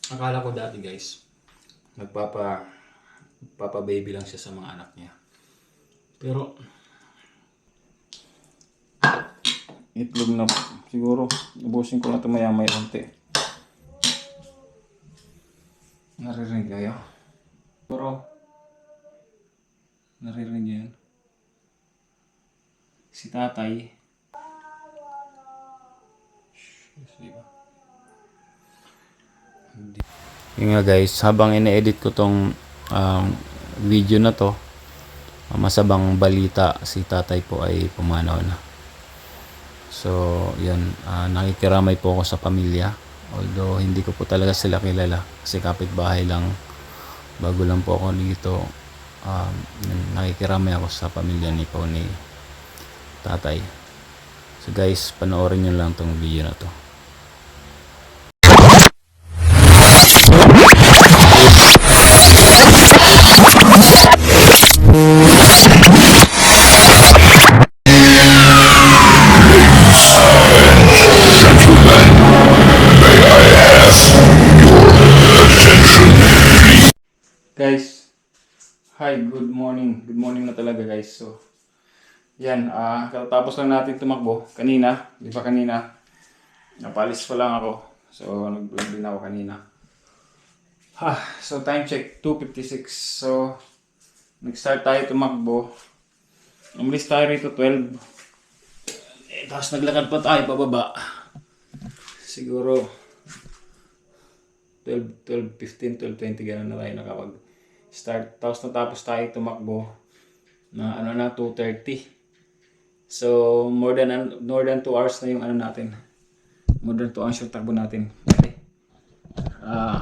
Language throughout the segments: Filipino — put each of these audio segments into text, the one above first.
Akala ko dati guys, nagpapa baby lang siya sa mga anak niya. Pero itlog na siguro, ubusin ko na ito maya-maya konti. Naririnig kayo? Pero naririnig niyo yun? Si tatay. Diba? Yun nga guys, habang ine-edit ko tong video na to, masabang balita, si tatay po ay pumanaw na. So yun, nakikiramay po ako sa pamilya, although hindi ko po talaga sila kilala kasi kapitbahay lang, bago lang po ako dito. Nakikiramay ako sa pamilya ni tatay. So guys, panoorin nyo lang tong video na to. Guys, hi, good morning. Good morning na talaga guys. So, yan, katapos lang natin tumakbo kanina. Di ba kanina? Napalis pa lang ako. So, nag-vlog din ako kanina. So time check, 2:56. So, nag-start tayo tumakbo. Umalis tayo rito 12. Tapos naglakad pa tayo pababa. Siguro 12:15, 12:20 gano'n na tayo nakapag-start. Tapos natapos tayo tumakbo na 2:30. So more than 2 hours na yung natin. More than 2 hours yung takbo natin. Okay.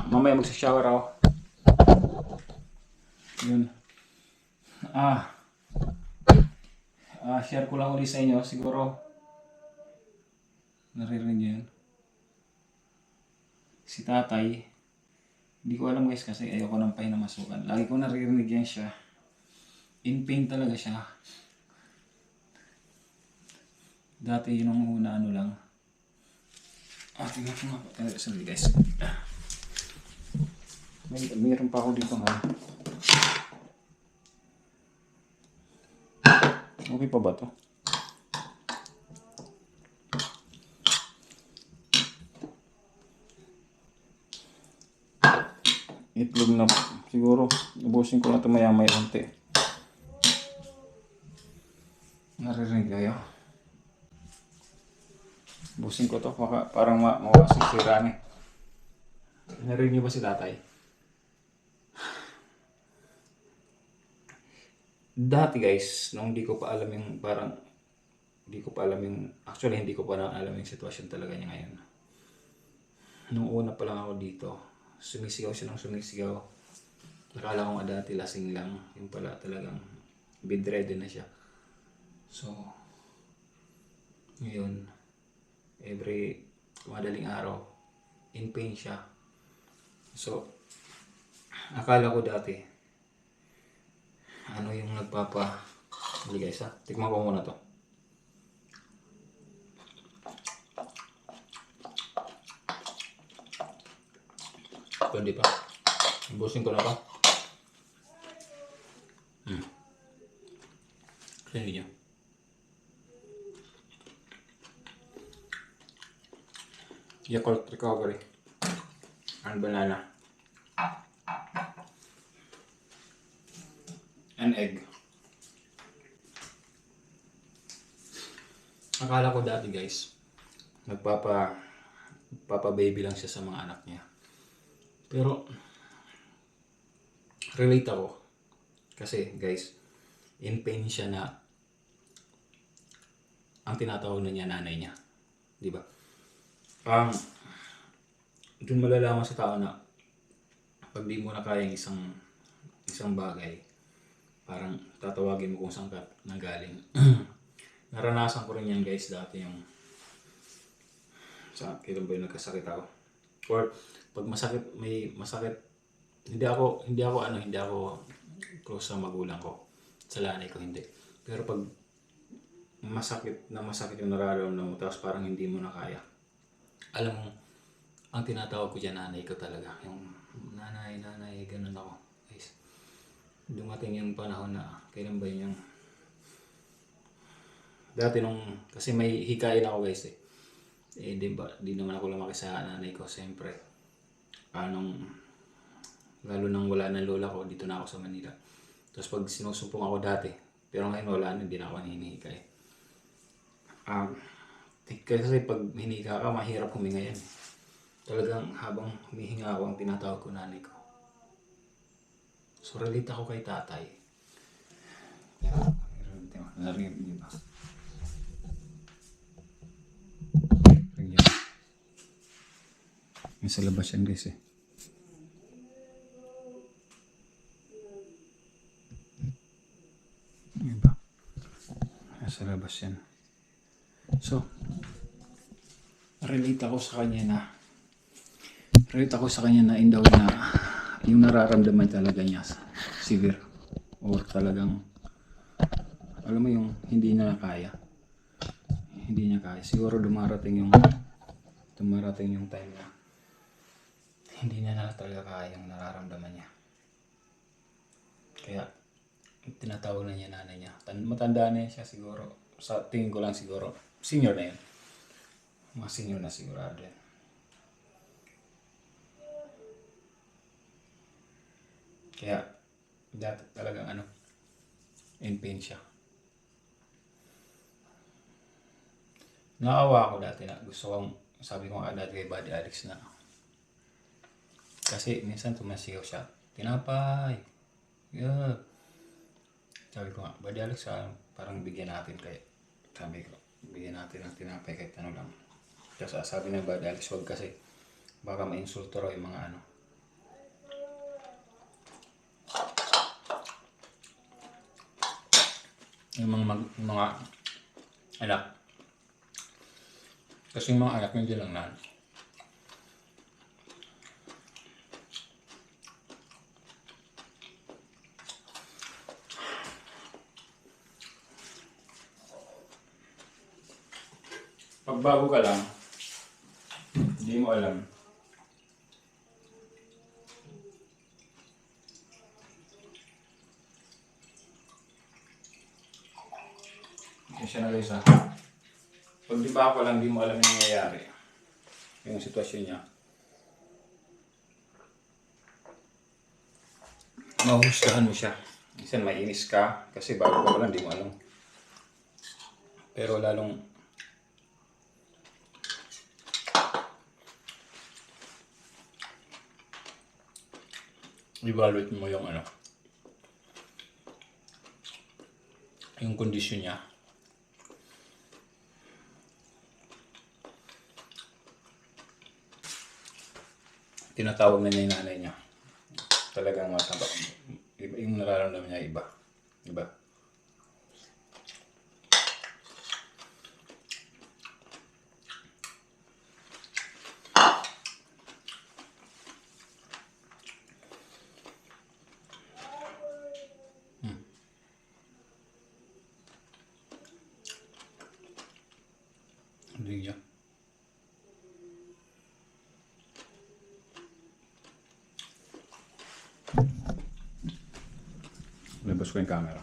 Mamaya magsa-shower ako. Yun. Share ko lang ulit sa inyo. Siguro naririnig niyo yun. Si tatay, hindi ko alam guys kasi ayoko ng pahinamasukan. Lagi ko naririnig yan siya. In pain talaga siya. Dati yun ang una lang. Tingnan ko nga po. Sandali guys. Mayroon pa ako dito nga. Okay pa ba to? Itlog na siguro, ubusin ko na ito maya-maya konti. Naririnig kayo? Ubusin ko to, parang mawasisira eh. Naririnig niyo ba si tatay? Dati guys, nung hindi ko pa alam yung actually hindi ko pa alam yung sitwasyon talaga niya ngayon. Nung una pa lang ako dito, sumisigaw siya ng sumisigaw. Nakala ko nga dati lasing lang, yung pala talagang bedridden na siya. So, ngayon, every madaling araw, in pain siya. So, akala ko dati, yung hindi guys tikman ko muna to. Pwede pa. Ubusin ko na to. Kasi niya. Yakult Recovery and banana and egg. Akala ko dati guys, nagpapa baby lang siya sa mga anak niya. Pero relate ako kasi guys, in pain siya na ang tinatawag na niya nanay niya, di ba? Doon malalaman sa tao na pag di mo na kaya isang bagay, parang tatawagin mo kung saan ka nanggaling. Naranasan ko rin yan guys dati, yung kailan ba yung nagkasakit ako, or pag may masakit, hindi ako close sa magulang ko, sa nanay ko hindi, pero pag masakit yung nararamdaman mo tapos parang hindi mo na kaya, alam mo Ang tinatawag ko dyan, nanay ko talaga. Yung nanay, ganun ako. Guys, dumating yung panahon na, kailan ba yun yung... Dati kasi may hikain ako guys eh. Di naman ako lumaki sa nanay ko, siyempre. Lalo nang wala ng lola ko, dito na ako sa Manila. Tapos pag sinusumpong ako dati, pero ngayon wala na, hindi na ako hinihikay. Kasi pag hinika ka, mahirap huminga yan. Talagang habang humihinga ako, ang tinatawag ko nanay ko. So relate ako kay tatay. Narinig niyo ba? Yung sa labas yan guys eh. Diba? Sa labas yan. So, relate ako sa kanya na in the way na yung nararamdaman talaga niya severe or talagang alam mo yung hindi niya kaya siguro dumarating yung time na hindi niya na talaga kaya yung nararamdaman niya, kaya tinatawag na niya nanay niya. Matanda na siya siguro, sa tingin ko lang siguro senior na yun, mga senior na sigurado yan. Kaya dati talagang in pain siya. Naawa ako dati na sabi ko nga dati kay Buddy Alex na kasi minsan tumasigaw siya, tinapay, yeah. Sabi ko nga, Buddy Alex, parang bigyan natin bigyan natin ng tinapay kahit ano lang. Kasi sabi ng Buddy Alex, wag kasi baka ma-insulto raw yung mga yung mga anak. Kasi yung mga anak hindi lang na pag bago ka lang, hindi mo alam. Siya na guys ha. Pag di ba ako lang, di mo alam yung nangyayari. Yung sitwasyon niya. Mahuhusgahan mo siya. Minsan mainis ka kasi bago ka lang, di mo alam. Pero lalong evaluate mo yung yung kondisyon niya. Tinatawag na niya yung nanay niya. Talagang masama. Yung nararamdaman niya iba. Diba? Hindi niya. Labas ko yung camera.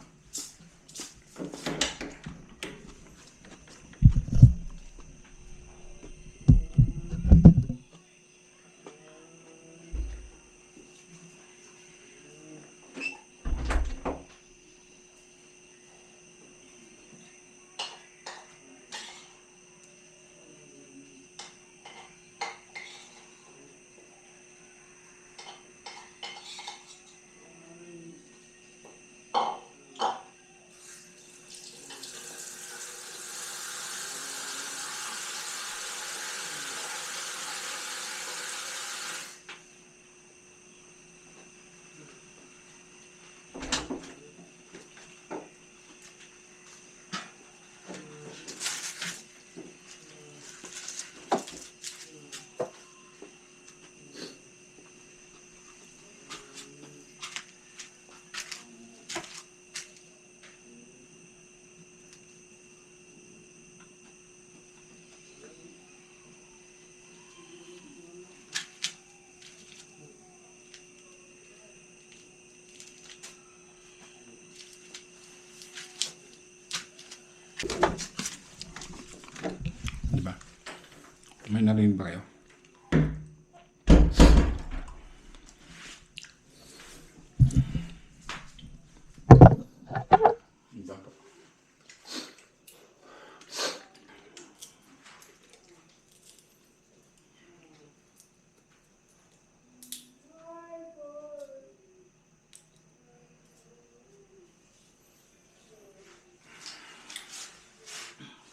Narinig ba kayo? Iba po.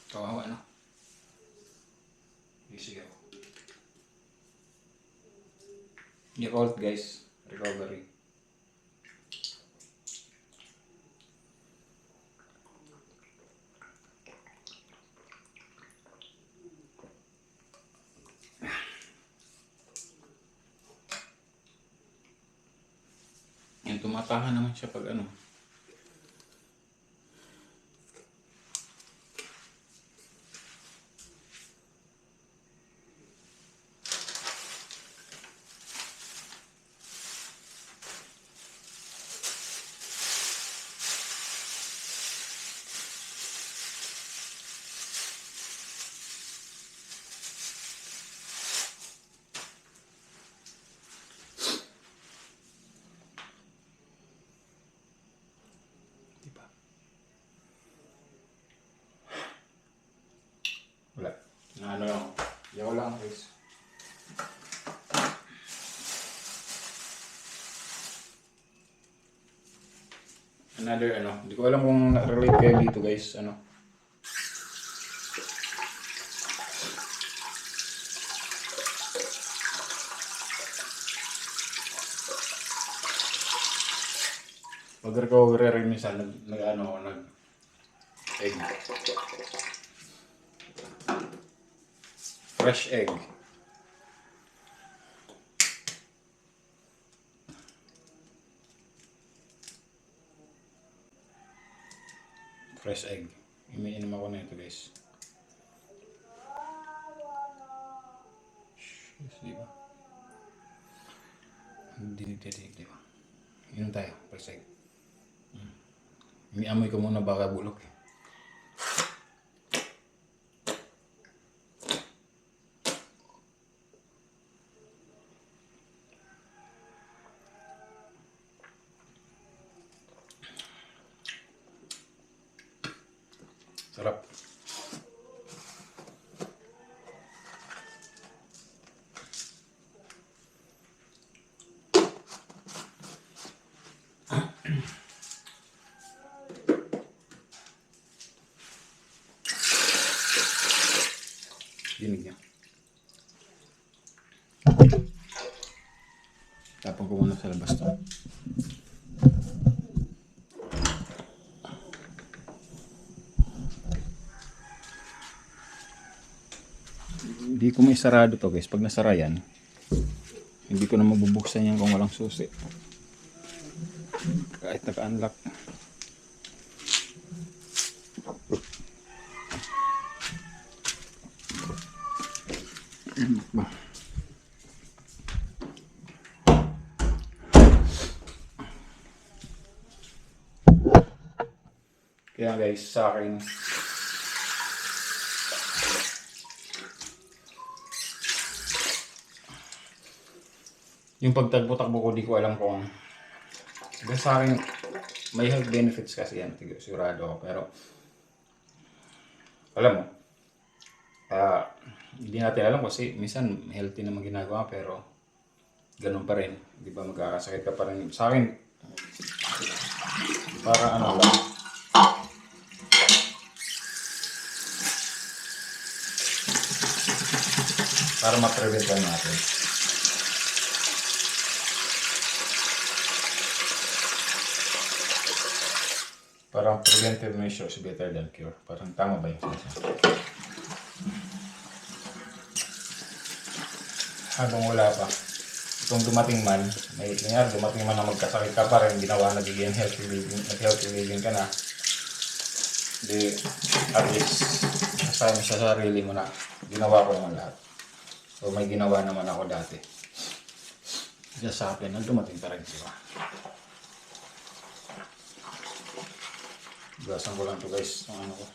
Kawawa na. Sige ako. Yakult guys. Recovery. Yan, tumatahan naman siya pag ano. Diba? Wala. Ano lang. Yaw lang guys. Another ano. Hindi ko alam kung relate kayo dito guys. Ano. Pag-recovery rin minsan, egg. Fresh egg. Fresh egg. Iniinom ako na ito guys. Yes, di ba? Hindi di ba? Inom tayo, fresh egg. Iniamoy ko muna baka bulok eh. Sarap. Dinig niya. Tapon ko muna sa labas to. Hindi ko may sarado to guys. Pag nasara yan, hindi ko na mabubuksan yan kung walang susi. Kahit naka-unlock. Kaya guys, sa akin, yung pagtagpo-takbo ko, di ko alam kung sa akin, may health benefits kasi yan, sigurado ako. Pero, alam mo, hindi natin alam kasi minsan healthy naman ginagawa pero ganun pa rin. Di ba magkakasakit ka pa rin. Sa akin, para ano lang, para ma-prevent lang natin. Parang preventive measures better than cure. Parang tama ba yung sinasabi? Habang wala pa. Kung dumating man, dumating man na magkasakit ka pa rin, ginawa nagiging healthy living ka na. Di, at least, kasama sa sarili mo na, ginawa ko naman lahat. So may ginawa naman ako dati. Just sa akin, dumating pa rin siya. Gasan ko lang to guys, ang ano ko.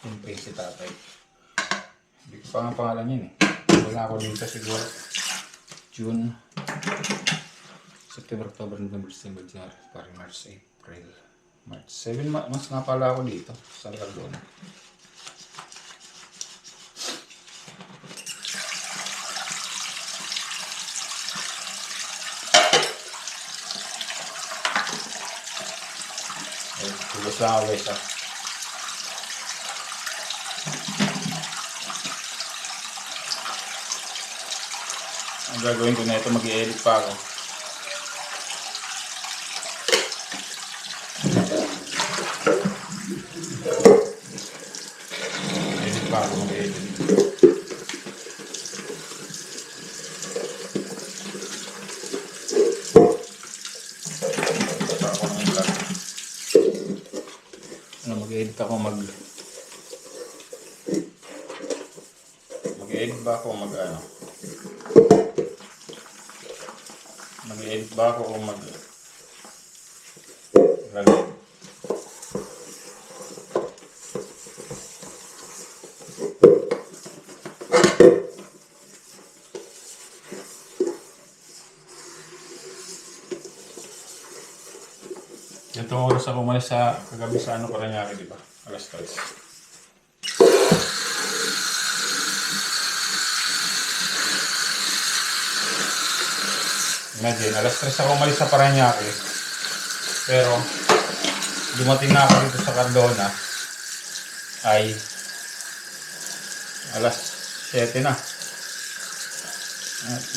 Siyempre si tatay. Hindi ko pa nga pangalan yun eh. Wala ako dito siguro. June, September, October, November, December, January, February, March, April, March. 7 months nga pala ako dito sa Cardona. Tulos lang ako guys ha. Ang gagawin ko na ito, mag-i-edit pa ako. Edit pa ako, mag-i-edit. Pa ako ng vlog. Mag-i-edit ako, mag-i-edit ba ako, mag-ano? Mag-edit ba ako o mag-vlog? Itong oras ako umalis sa kagabi sa Paranaque, di ba? Alas 3. Imagine, alas 3 ako umalis sa Paranaque. Pero, dumating na ako dito sa Cardona ay alas 7 na.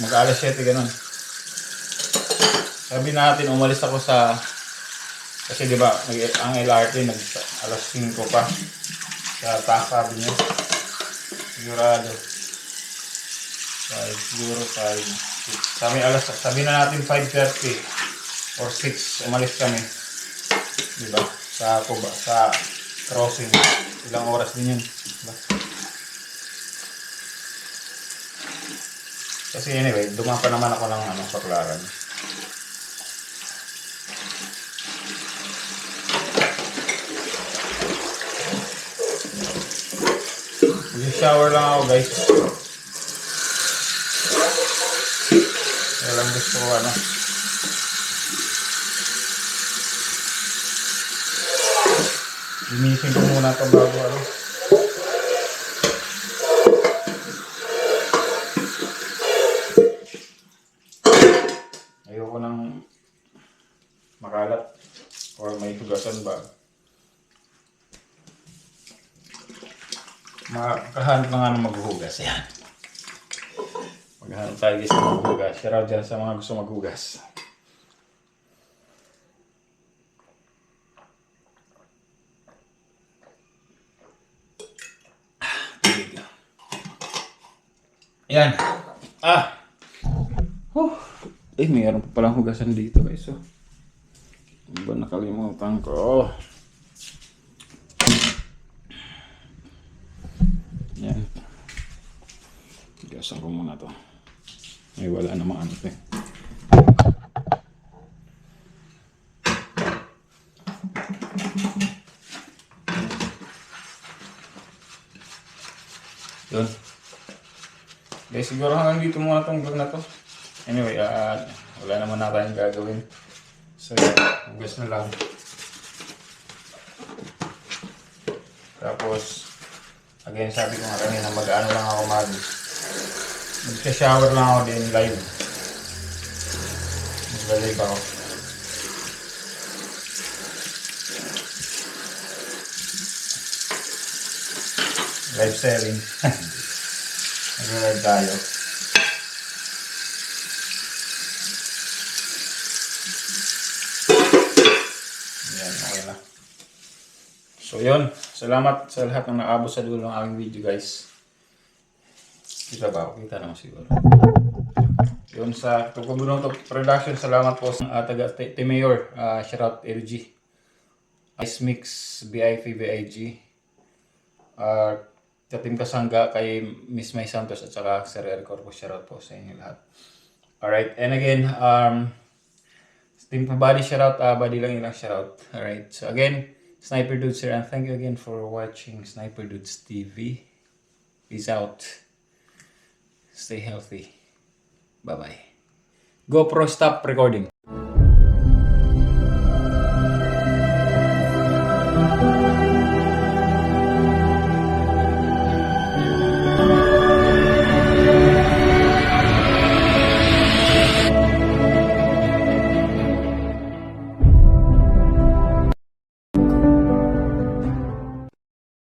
Mag-alas 7 ganun. Sabi natin, umalis ako kasi di ba ang LRT alas 5 pa. Sa taas sabi niya. Sigurado. 5, 6. Sabi na natin 5:30 or 6 umalis kami. Di ba? Sa crossing. Ilang oras din yun. Diba? Kasi anyway, dumaan pa naman ako ng Baclaran. Mag-shower lang ako guys. Walang gusto ko linisin ko muna ito bago ayoko nang makalat or may hugasan ba. Makahanap na nga ng maghuhugas. Yan. Maghanap tayo guys ng maghugas. Shout out dyan sa mga gusto maghugas. Yan. Mayroon pa palang hugasan dito guys. Ano ba nakalimutan ko? Yan. Hugasan ko muna to. Ay wala namang ito eh. Yun. Guys, siguro hanggang dito muna itong vlog na to. Anyway, wala naman na tayong gagawin. So, hugas na lang. Tapos, again, sabi ko nga kanina, mag-ano lang ako mag-shower lang ako din live. Mag-live ako. Live selling. Mag-live tayo. Yan, okay na. So yun, salamat sa lahat ng naabot sa dulo ng aking video guys. Kita ba? Kita naman siguro. Yun sa Tukubunoto Production, salamat po sa taga Timayor, shoutout LG. Ice Mix, BIV, BIG. Sa Team Kasangga kay Miss May Santos at saka Sir Eric Corpus, shoutout po sa inyo lahat. Alright, and again, Team Body shoutout, body lang ilang shoutout. Alright, so again, Sniper Dudes here, and thank you again for watching Sniper Dudes TV. Peace out. Stay healthy. Bye-bye. GoPro, stop recording.